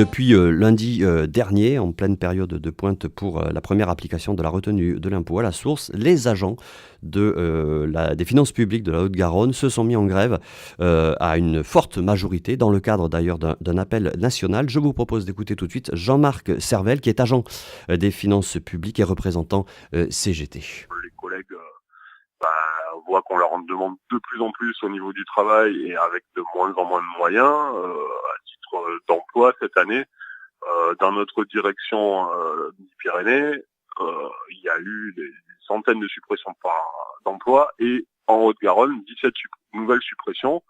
depuis lundi dernier, en pleine période de pointe pour la première application de la retenue de l'impôt à la source, les agents des finances publiques de la Haute-Garonne se sont mis en grève à une forte majorité, dans le cadre d'ailleurs d'un appel national. Je vous propose d'écouter tout de suite Jean-Marc Servel, qui est agent des finances publiques et représentant CGT. Les collègues voient qu'on leur en demande de plus en plus au niveau du travail et avec de moins en moins de moyens. À titre d'emploi cette année, dans notre direction Midi-Pyrénées, il y a eu des centaines de suppressions d'emplois et en Haute-Garonne, 17 nouvelles suppressions,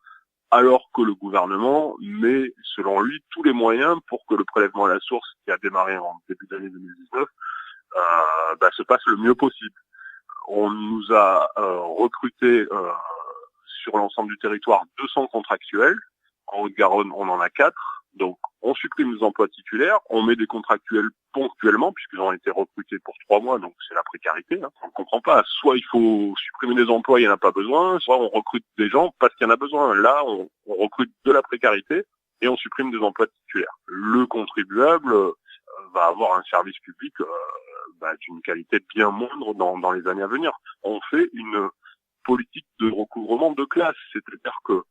alors que le gouvernement met, selon lui, tous les moyens pour que le prélèvement à la source, qui a démarré en début d'année 2019, se passe le mieux possible. On nous a recruté sur l'ensemble du territoire 200 contractuels. En Haute-Garonne, on en a 4. Donc, on supprime les emplois titulaires, on met des contractuels ponctuellement, puisqu'ils ont été recrutés pour 3 mois, donc c'est la précarité. On ne comprend pas. Soit il faut supprimer des emplois, il n'y en a pas besoin, soit on recrute des gens parce qu'il y en a besoin. Là, on recrute de la précarité et on supprime des emplois titulaires. Le contribuable va avoir un service public d'une qualité bien moindre dans les années à venir. On fait une politique de recouvrement de classe, c'est-à-dire que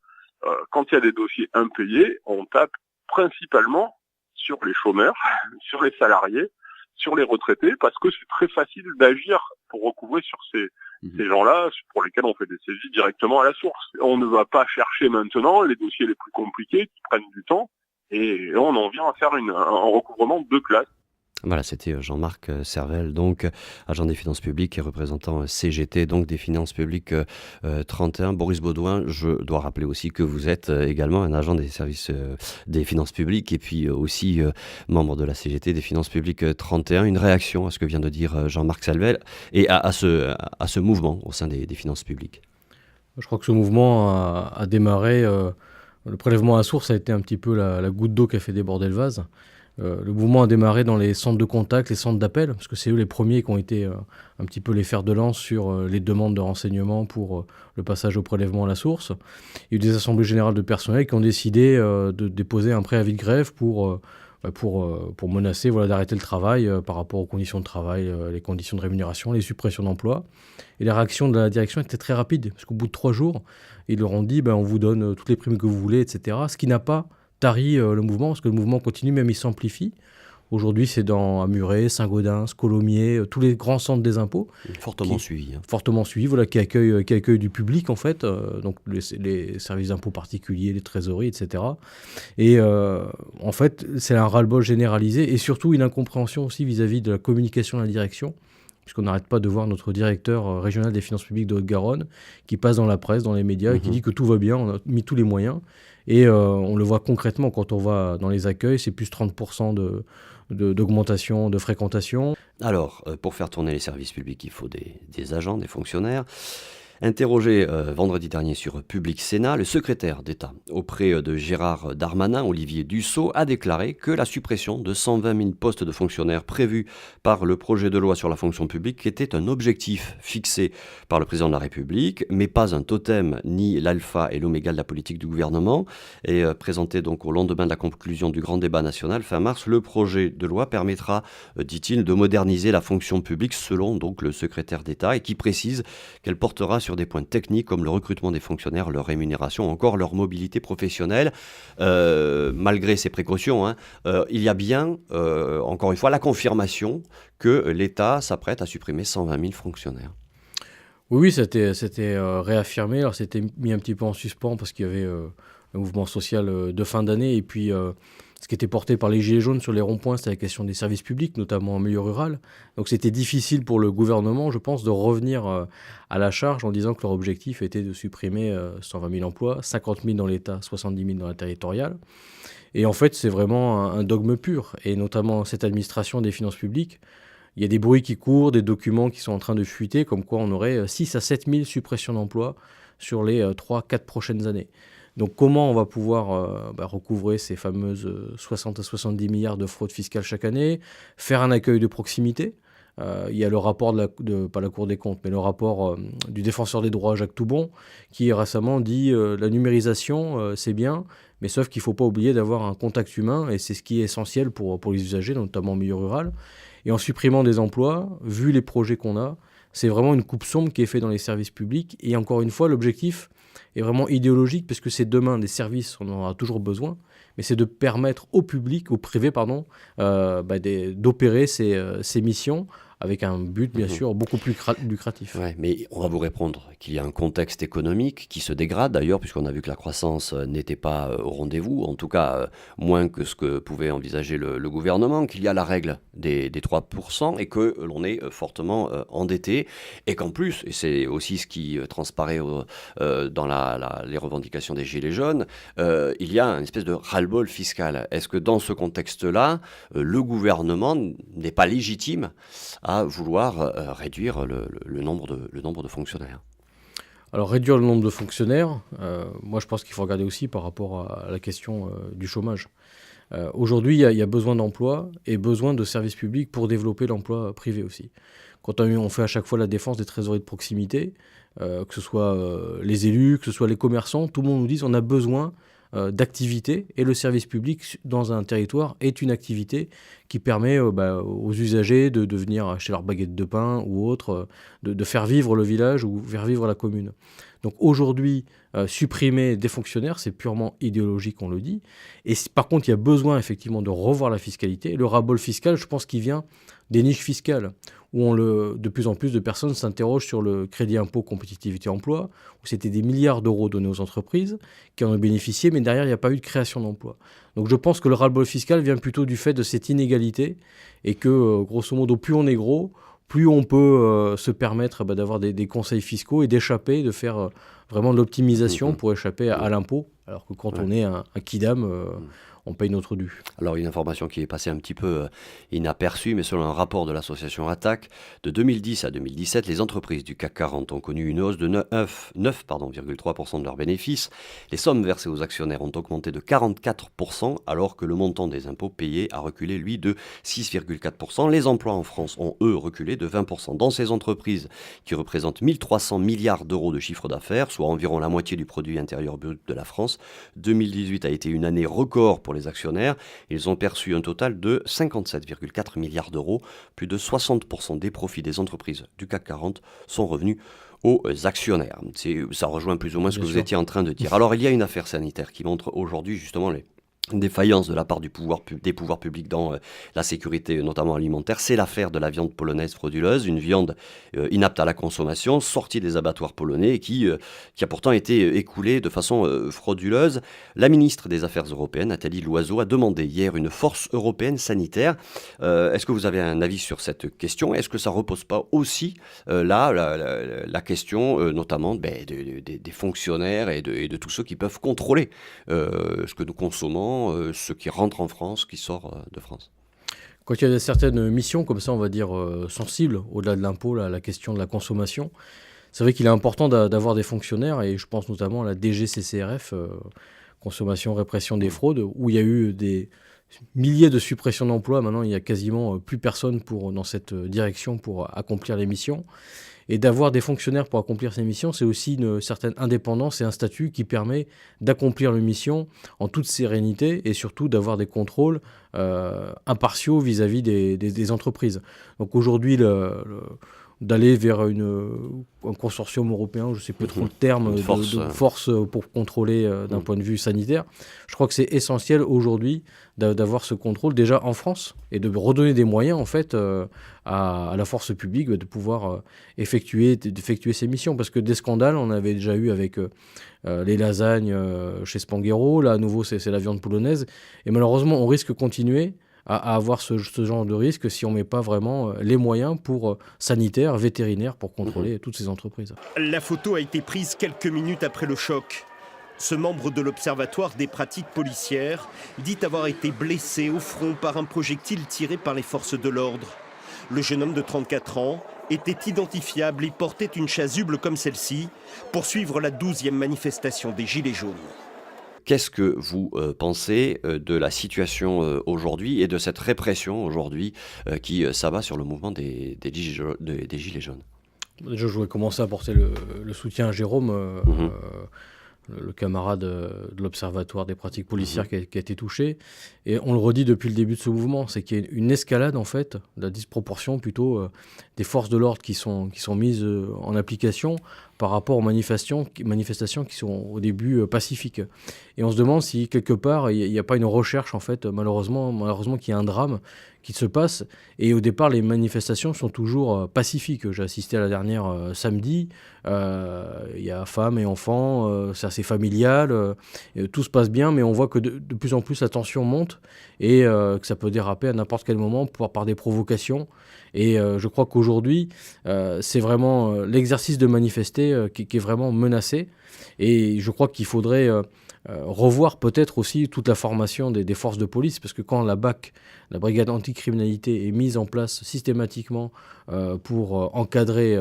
quand il y a des dossiers impayés, on tape principalement sur les chômeurs, sur les salariés, sur les retraités, parce que c'est très facile d'agir pour recouvrer sur ces gens-là, pour lesquels on fait des saisies directement à la source. On ne va pas chercher maintenant les dossiers les plus compliqués qui prennent du temps, et on en vient à faire un recouvrement de classe. Voilà, c'était Jean-Marc Servel, donc agent des finances publiques et représentant CGT, donc des finances publiques 31. Boris Baudouin, je dois rappeler aussi que vous êtes également un agent des services des finances publiques et puis aussi membre de la CGT des finances publiques 31. Une réaction à ce que vient de dire Jean-Marc Servel et à ce mouvement au sein des finances publiques. Je crois que ce mouvement a démarré, le prélèvement à la source a été un petit peu la goutte d'eau qui a fait déborder le vase. Le mouvement a démarré dans les centres de contact, les centres d'appel, parce que c'est eux les premiers qui ont été un petit peu les fers de lance sur les demandes de renseignements pour le passage au prélèvement à la source. Il y a eu des assemblées générales de personnel qui ont décidé de déposer un préavis de grève pour menacer d'arrêter le travail par rapport aux conditions de travail, les conditions de rémunération, les suppressions d'emplois. Et la réaction de la direction était très rapide, parce qu'au bout de 3 jours, ils leur ont dit on vous donne toutes les primes que vous voulez, etc. Ce qui n'a pas tari le mouvement, parce que le mouvement continue, même il s'amplifie. Aujourd'hui, c'est à Muret, Saint-Gaudens, Colomiers, tous les grands centres des impôts. Fortement suivis. Fortement suivis, qui accueillent du public, en fait, donc les services d'impôts particuliers, les trésoreries, etc. Et en fait, c'est un ras-le-bol généralisé et surtout une incompréhension aussi vis-à-vis de la communication de la direction, puisqu'on n'arrête pas de voir notre directeur régional des finances publiques de Haute-Garonne qui passe dans la presse, dans les médias, et qui dit que tout va bien, on a mis tous les moyens. Et on le voit concrètement quand on va dans les accueils, c'est plus 30% d'augmentation de fréquentation. Alors, pour faire tourner les services publics, il faut des agents, des fonctionnaires. Interrogé vendredi dernier sur Public Sénat, le secrétaire d'État auprès de Gérard Darmanin, Olivier Dussopt, a déclaré que la suppression de 120 000 postes de fonctionnaires prévus par le projet de loi sur la fonction publique était un objectif fixé par le président de la République, mais pas un totem ni l'alpha et l'oméga de la politique du gouvernement. Et présenté donc au lendemain de la conclusion du grand débat national fin mars, le projet de loi permettra, dit-il, de moderniser la fonction publique selon donc le secrétaire d'État et qui précise qu'elle portera sur des points techniques comme le recrutement des fonctionnaires, leur rémunération, encore leur mobilité professionnelle. Malgré ces précautions, il y a bien, encore une fois, la confirmation que l'État s'apprête à supprimer 120 000 fonctionnaires. Oui, c'était réaffirmé. Alors, c'était mis un petit peu en suspens parce qu'il y avait le mouvement social de fin d'année et puis ce qui était porté par les Gilets jaunes sur les ronds-points, c'était la question des services publics, notamment en milieu rural. Donc c'était difficile pour le gouvernement, je pense, de revenir à la charge en disant que leur objectif était de supprimer 120 000 emplois, 50 000 dans l'État, 70 000 dans la territoriale. Et en fait, c'est vraiment un dogme pur. Et notamment cette administration des finances publiques, il y a des bruits qui courent, des documents qui sont en train de fuiter, comme quoi on aurait 6 à 7 000 suppressions d'emplois sur les 3-4 prochaines années. Donc comment on va pouvoir recouvrer ces fameuses 60 à 70 milliards de fraude fiscale chaque année, faire un accueil de proximité. Il y a le rapport pas la Cour des comptes, mais le rapport du défenseur des droits, Jacques Toubon, qui récemment dit la numérisation, c'est bien, mais sauf qu'il ne faut pas oublier d'avoir un contact humain, et c'est ce qui est essentiel pour les usagers, notamment en milieu rural. Et en supprimant des emplois, vu les projets qu'on a, c'est vraiment une coupe sombre qui est faite dans les services publics. Et encore une fois, l'objectif est vraiment idéologique, parce que c'est demain des services, on en aura toujours besoin, mais c'est de permettre au public, au privé, pardon, d'opérer ces missions avec un but, bien sûr, beaucoup plus lucratif. Ouais, mais on va vous répondre qu'il y a un contexte économique qui se dégrade d'ailleurs, puisqu'on a vu que la croissance n'était pas au rendez-vous, en tout cas moins que ce que pouvait envisager le gouvernement, qu'il y a la règle des 3% et que l'on est fortement endetté, et qu'en plus, et c'est aussi ce qui transparaît dans les revendications des Gilets jaunes, il y a une espèce de ras-le-bol fiscal. Est-ce que dans ce contexte-là, le gouvernement n'est pas légitime à vouloir réduire le nombre de fonctionnaires? Alors réduire le nombre de fonctionnaires, moi je pense qu'il faut regarder aussi par rapport à la question du chômage. Aujourd'hui, il y a besoin d'emplois et besoin de services publics pour développer l'emploi privé aussi. Quand on fait à chaque fois la défense des trésoreries de proximité, que ce soit les élus, que ce soit les commerçants, tout le monde nous dit qu'on a besoin d'activité, et le service public dans un territoire est une activité qui permet aux usagers de venir acheter leur baguette de pain ou autre, de faire vivre le village ou faire vivre la commune. Donc aujourd'hui, supprimer des fonctionnaires, c'est purement idéologique, on le dit. Et par contre, il y a besoin effectivement de revoir la fiscalité. Le ras-bol fiscal, je pense qu'il vient des niches fiscales, où de plus en plus de personnes s'interrogent sur le crédit impôt compétitivité emploi, où c'était des milliards d'euros donnés aux entreprises qui en ont bénéficié, mais derrière, il n'y a pas eu de création d'emplois. Donc je pense que le ras-le-bol fiscal vient plutôt du fait de cette inégalité, et que, grosso modo, plus on est gros, plus on peut se permettre d'avoir des conseils fiscaux et d'échapper, de faire vraiment de l'optimisation pour échapper à l'impôt, alors que quand on est un kidam, on paye notre dû. Alors, une information qui est passée un petit peu inaperçue, mais selon un rapport de l'association Attac, de 2010 à 2017, les entreprises du CAC 40 ont connu une hausse de 9,3% de leurs bénéfices. Les sommes versées aux actionnaires ont augmenté de 44%, alors que le montant des impôts payés a reculé, lui, de 6,4%. Les emplois en France ont, eux, reculé de 20%. Dans ces entreprises qui représentent 1300 milliards d'euros de chiffre d'affaires, soit environ la moitié du produit intérieur brut de la France, 2018 a été une année record pour les actionnaires. Ils ont perçu un total de 57,4 milliards d'euros. Plus de 60% des profits des entreprises du CAC 40 sont revenus aux actionnaires. Ça rejoint plus ou moins ce que vous étiez en train de dire. Alors, il y a une affaire sanitaire qui montre aujourd'hui justement les défaillance de la part des pouvoirs publics dans la sécurité, notamment alimentaire. C'est l'affaire de la viande polonaise frauduleuse, une viande inapte à la consommation, sortie des abattoirs polonais et qui a pourtant été écoulée de façon frauduleuse. La ministre des Affaires européennes, Nathalie Loiseau, a demandé hier une force européenne sanitaire. Est-ce que vous avez un avis sur cette question? Est-ce que ça ne repose pas aussi la question notamment des fonctionnaires et de tous ceux qui peuvent contrôler ce que nous consommons, ce qui rentre en France, qui sort de France? Quand il y a certaines missions comme ça, on va dire sensibles, au-delà de l'impôt, la question de la consommation, c'est vrai qu'il est important d'avoir des fonctionnaires, et je pense notamment à la DGCCRF, consommation, répression des fraudes, où il y a eu des milliers de suppressions d'emplois. Maintenant, il n'y a quasiment plus personne dans cette direction pour accomplir les missions. Et d'avoir des fonctionnaires pour accomplir ces missions, c'est aussi une certaine indépendance et un statut qui permet d'accomplir les missions en toute sérénité, et surtout d'avoir des contrôles impartiaux vis-à-vis des entreprises. Donc aujourd'hui, d'aller vers un consortium européen, je ne sais plus trop le terme, de force pour contrôler d'un point de vue sanitaire. Je crois que c'est essentiel aujourd'hui d'avoir ce contrôle déjà en France, et de redonner des moyens en fait à la force publique de pouvoir effectuer ces missions. Parce que des scandales, on avait déjà eu avec les lasagnes chez Spanghero, là à nouveau c'est la viande polonaise, et malheureusement on risque de continuer à avoir ce genre de risque si on ne met pas vraiment les moyens sanitaires, vétérinaires, pour contrôler toutes ces entreprises. La photo a été prise quelques minutes après le choc. Ce membre de l'Observatoire des pratiques policières dit avoir été blessé au front par un projectile tiré par les forces de l'ordre. Le jeune homme de 34 ans était identifiable et portait une chasuble comme celle-ci pour suivre la 12e manifestation des Gilets jaunes. Qu'est-ce que vous pensez de la situation aujourd'hui et de cette répression aujourd'hui qui s'abat sur le mouvement des Gilets jaunes? Déjà, je voudrais commencer à apporter le soutien à Jérôme. le camarade de l'Observatoire des pratiques policières qui a été touché. Et on le redit depuis le début de ce mouvement, c'est qu'il y a une escalade, en fait, de la disproportion plutôt des forces de l'ordre qui sont mises en application par rapport aux manifestations qui sont au début pacifiques. Et on se demande si, quelque part, il n'y a pas une recherche, en fait, malheureusement qu'il y a un drame qui se passe. Et au départ, les manifestations sont toujours pacifiques. J'ai assisté à la dernière samedi. Il y a femmes et enfants, c'est assez familial. Tout se passe bien, mais on voit que de plus en plus la tension monte et que ça peut déraper à n'importe quel moment par des provocations. Et je crois qu'aujourd'hui, c'est vraiment l'exercice de manifester qui est vraiment menacé. Et je crois qu'il faudrait revoir peut-être aussi toute la formation des forces de police, parce que quand la BAC, la brigade anticriminalité, est mise en place systématiquement pour encadrer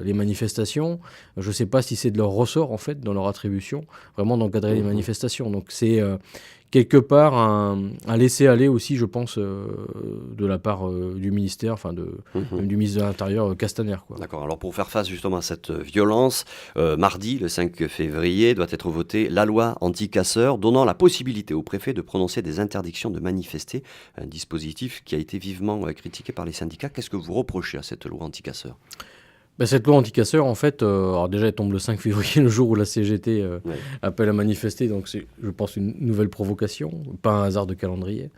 les manifestations, je ne sais pas si c'est de leur ressort, en fait, dans leur attribution, vraiment d'encadrer les manifestations. Donc c'est quelque part un laisser-aller aussi, je pense, de la part du ministère, enfin même du ministre de l'Intérieur, Castaner, quoi. D'accord. Alors pour faire face justement à cette violence, mardi, le 5 février, doit être votée la loi anti-casseurs donnant la possibilité au préfet de prononcer des interdictions de manifester, un dispositif qui a été vivement critiqué par les syndicats. Qu'est-ce que vous reprochez à cette loi anti-casseurs ? Cette loi anti-casseurs, en fait, alors déjà, elle tombe le 5 février, le jour où la CGT appelle à manifester, donc c'est, je pense, une nouvelle provocation, pas un hasard de calendrier.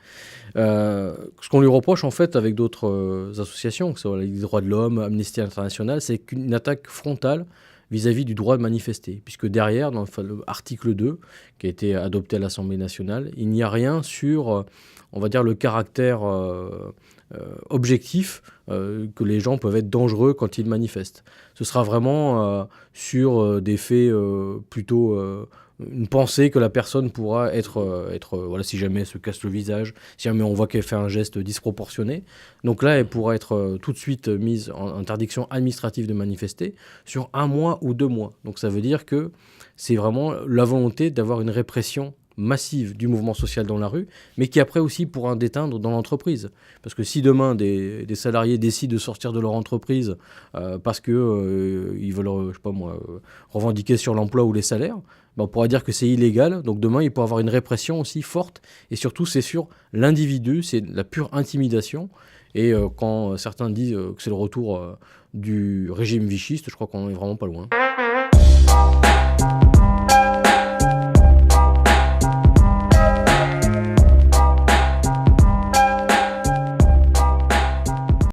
Ce qu'on lui reproche, en fait, avec d'autres associations, que ce soit la Ligue des droits de l'homme, Amnesty International, c'est qu'une attaque frontale vis-à-vis du droit de manifester, puisque derrière, dans l'article 2, qui a été adopté à l'Assemblée nationale, il n'y a rien sur, on va dire, le caractère objectif que les gens peuvent être dangereux quand ils manifestent. Ce sera vraiment sur des faits plutôt une pensée que la personne pourra être voilà, si jamais elle se casse le visage, si jamais on voit qu'elle fait un geste disproportionné. Donc là, elle pourra être tout de suite mise en interdiction administrative de manifester sur 1 mois ou 2 mois. Donc ça veut dire que c'est vraiment la volonté d'avoir une répression massive du mouvement social dans la rue, mais qui après aussi pourra déteindre dans l'entreprise. Parce que si demain des salariés décident de sortir de leur entreprise parce que ils veulent, je sais pas moi, revendiquer sur l'emploi ou les salaires, on pourra dire que c'est illégal. Donc demain, il peut y avoir une répression aussi forte. Et surtout, c'est sur l'individu, c'est la pure intimidation. Et quand certains disent que c'est le retour du régime vichiste, je crois qu'on est vraiment pas loin.